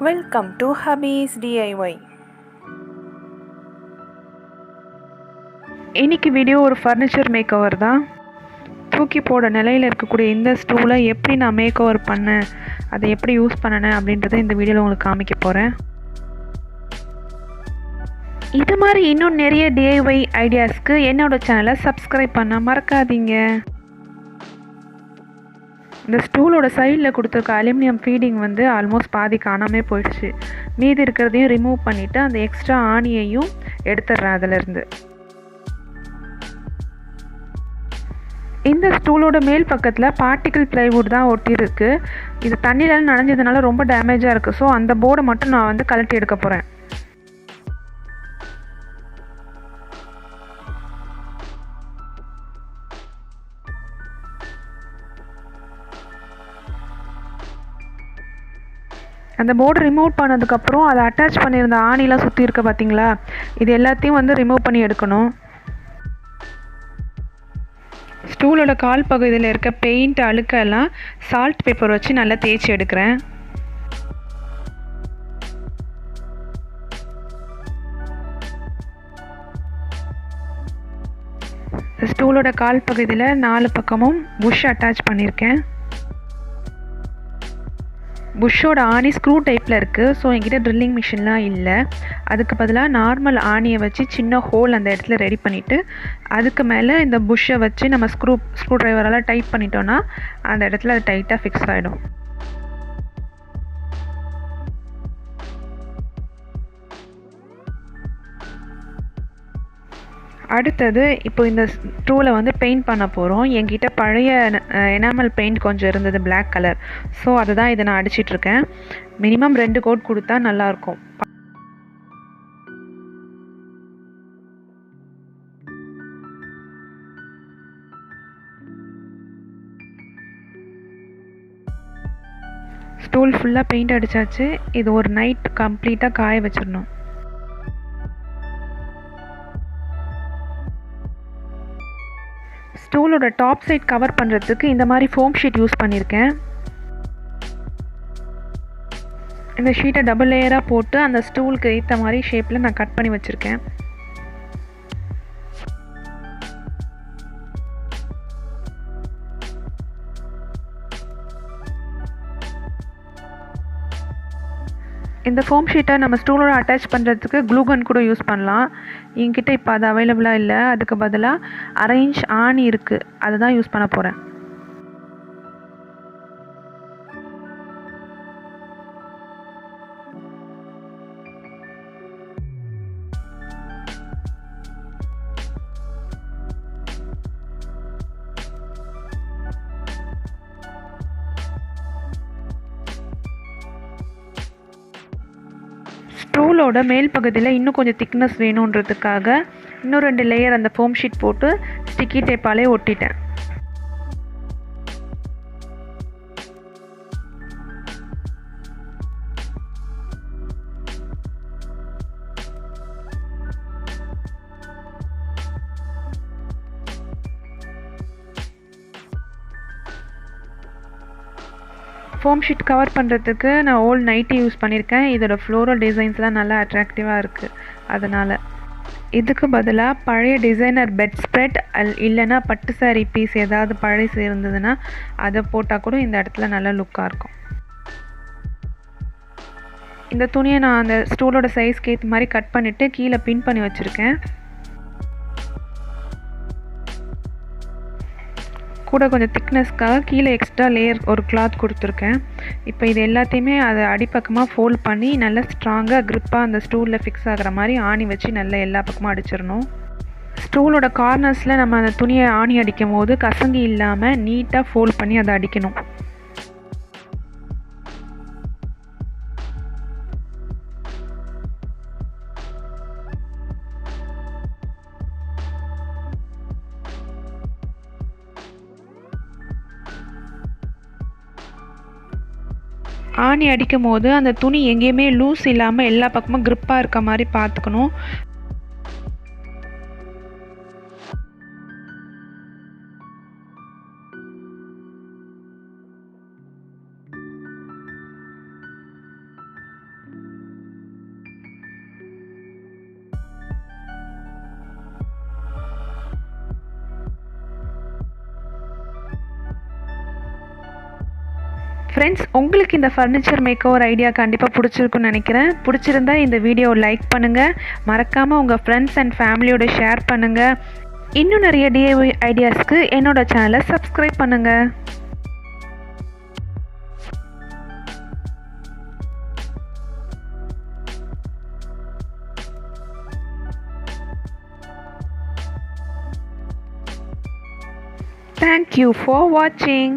Welcome to Hafeez DIY. இன்னைக்கு video ஒரு furniture makeover தான். தூக்கி போட நிலையில் இருக்கக்கூடிய இந்த ஸ்டூலை எப்படி நான் மேக் ஓவர் பண்ணேன், அதை எப்படி யூஸ் பண்ணினேன் அப்படின்றத இந்த வீடியோவில் உங்களுக்கு காமிக்க போகிறேன். இது மாதிரி இன்னும் நிறைய டிஐஒய் ஐடியாஸ்க்கு என்னோட சேனலை சப்ஸ்கிரைப் பண்ண மறக்காதீங்க. இந்த ஸ்டூலோட சைடில் கொடுத்துருக்க அலுமினியம் ஃபீடிங் வந்து ஆல்மோஸ்ட் பாதி காணாமல் போயிடுச்சு. மீதி இருக்கிறதையும் ரிமூவ் பண்ணிவிட்டு அந்த எக்ஸ்ட்ரா ஆணியையும் எடுத்துடுறேன் அதிலேருந்து. இந்த ஸ்டூலோட மேல் பக்கத்தில் பார்ட்டிக்கல் ப்ளைவுட் தான் ஒட்டியிருக்கு. இது தண்ணியில் நனைஞ்சதுனால ரொம்ப டேமேஜாக இருக்குது. ஸோ அந்த போர்டை மட்டும் நான் வந்து கழட்டி எடுக்க போகிறேன். அந்த போர்டு ரிமூவ் பண்ணதுக்கப்புறம் அதை அட்டாச் பண்ணியிருந்த ஆணிலாம் சுற்றி இருக்க பார்த்தீங்களா, இது எல்லாத்தையும் வந்து ரிமூவ் பண்ணி எடுக்கணும். ஸ்டூலோட கால் பகுதியில் இருக்க பெயிண்ட் அழுக்கெல்லாம் சால்ட் பேப்பர் வச்சு நல்லா தேய்ச்சி எடுக்கிறேன். ஸ்டூலோட கால் பகுதியில் 4 பக்கமும் புஷ் அட்டாச் பண்ணியிருக்கேன். புஷ்ஷோட ஆணி ஸ்க்ரூ டைப்பில் இருக்குது. ஸோ என்கிட்ட ட்ரில்லிங் மிஷின்லாம் இல்லை. அதுக்கு பதிலாக நார்மல் ஆணியை வச்சு சின்ன ஹோல் அந்த இடத்துல ரெடி பண்ணிவிட்டு அதுக்கு மேலே இந்த புஷ்ஷை வச்சு நம்ம ஸ்க்ரூ ட்ரைவரால் டைட் பண்ணிட்டோன்னா அந்த இடத்துல அது டைட்டாக ஃபிக்ஸ் ஆகிடும். அடுத்தது இப்போ இந்த ஸ்டூலை வந்து பெயிண்ட் பண்ண போகிறோம். என்கிட்ட பழைய எனாமல் பெயிண்ட் கொஞ்சம் இருந்தது, பிளாக் கலர். ஸோ அதை தான் இதை நான் அடிச்சிட்ருக்கேன். மினிமம் 2 கோட் கொடுத்தா நல்லாயிருக்கும். ஸ்டூல் ஃபுல்லாக பெயிண்ட் அடித்தாச்சு. இது ஒரு நைட் கம்ப்ளீட்டாக காய வச்சிடணும். ஸ்டூலோட டாப் சைட் கவர் பண்ணுறதுக்கு இந்த மாதிரி ஃபோம் ஷீட் யூஸ் பண்ணியிருக்கேன். இந்த ஷீட்டை டபுள் லேயராக போட்டு அந்த ஸ்டூலுக்கு ஏற்ற மாதிரி ஷேப்பில் நான் கட் பண்ணி வச்சுருக்கேன். இந்த ஃபோம் ஷீட்டை நம்ம ஸ்டூலோட அட்டாச் பண்ணுறதுக்கு க்ளூகன் கூட யூஸ் பண்ணலாம். என்கிட்ட இப்போ அது அவைலபிளாக இல்லை. அதுக்கு பதிலாக 1/2 இன்ச் ஆணி இருக்குது, அதை தான் யூஸ் பண்ண போகிறேன். ஸ்டூலோட மேல் பகுதியில் இன்னும் கொஞ்சம் திக்னஸ் வேணுன்றதுக்காக இன்னும் 2 லேயர் அந்த ஃபோம் ஷீட் போட்டு ஸ்டிக்கி டேப்பாலே ஒட்டிட்டேன். ஃபோம் ஷீட் கவர் பண்ணுறதுக்கு நான் ஓல்ட் நைட்டி யூஸ் பண்ணியிருக்கேன். இதோட ஃப்ளோரல் டிசைன்ஸ்லாம் நல்லா அட்ராக்டிவாக இருக்குது. அதனால் இதுக்கு பதிலாக பழைய டிசைனர் பெட் ஸ்ப்ரெட் இல்லைன்னா பட்டு சாரீ பீஸ் ஏதாவது பழசு இருந்ததுன்னா அதை போட்டால் கூட இந்த இடத்துல நல்லா லுக்காக இருக்கும். இந்த துணியை நான் அந்த ஸ்டூலோட சைஸ்க்கு ஏற்ற மாதிரி கட் பண்ணிவிட்டு கீழே பின் பண்ணி வச்சுருக்கேன். கூட கொஞ்சம் திக்னஸ்க்காக கீழே எக்ஸ்ட்ரா லேயர் ஒரு கிளாத் கொடுத்துருக்கேன். இப்போ இது எல்லாத்தையுமே அதை அடிப்பக்கமாக ஃபோல்ட் பண்ணி நல்லா ஸ்ட்ராங்காக க்ரிப்பாக அந்த ஸ்டூலில் ஃபிக்ஸ் ஆகிற மாதிரி ஆணி வச்சு நல்லா எல்லா பக்கமும் அடிச்சிடணும். ஸ்டூலோட கார்னர்ஸில் நம்ம அந்த துணியை ஆணி அடிக்கும் போது கசங்கி இல்லாமல் நீட்டாக ஃபோல்ட் பண்ணி அதை அடிக்கணும். ஆணி அடிக்கும் போது அந்த துணி எங்கேயுமே லூஸ் இல்லாமல் எல்லா பக்கமும் க்ரிப்பாக இருக்க மாதிரி பார்த்துக்கணும். ஃப்ரெண்ட்ஸ், உங்களுக்கு இந்த ஃபர்னிச்சர் மேக் ஓவர் ஐடியா கண்டிப்பாக பிடிச்சிருக்குன்னு நினைக்கிறேன். பிடிச்சிருந்தா இந்த வீடியோவை லைக் பண்ணுங்கள், மறக்காமல் உங்கள் ஃப்ரெண்ட்ஸ் அண்ட் ஃபேமிலியோட ஷேர் பண்ணுங்கள். இன்னும் நிறைய DIY ஐடியாஸ்க்கு என்னோட சேனலை சப்ஸ்கிரைப் பண்ணுங்கள். Thank you for watching.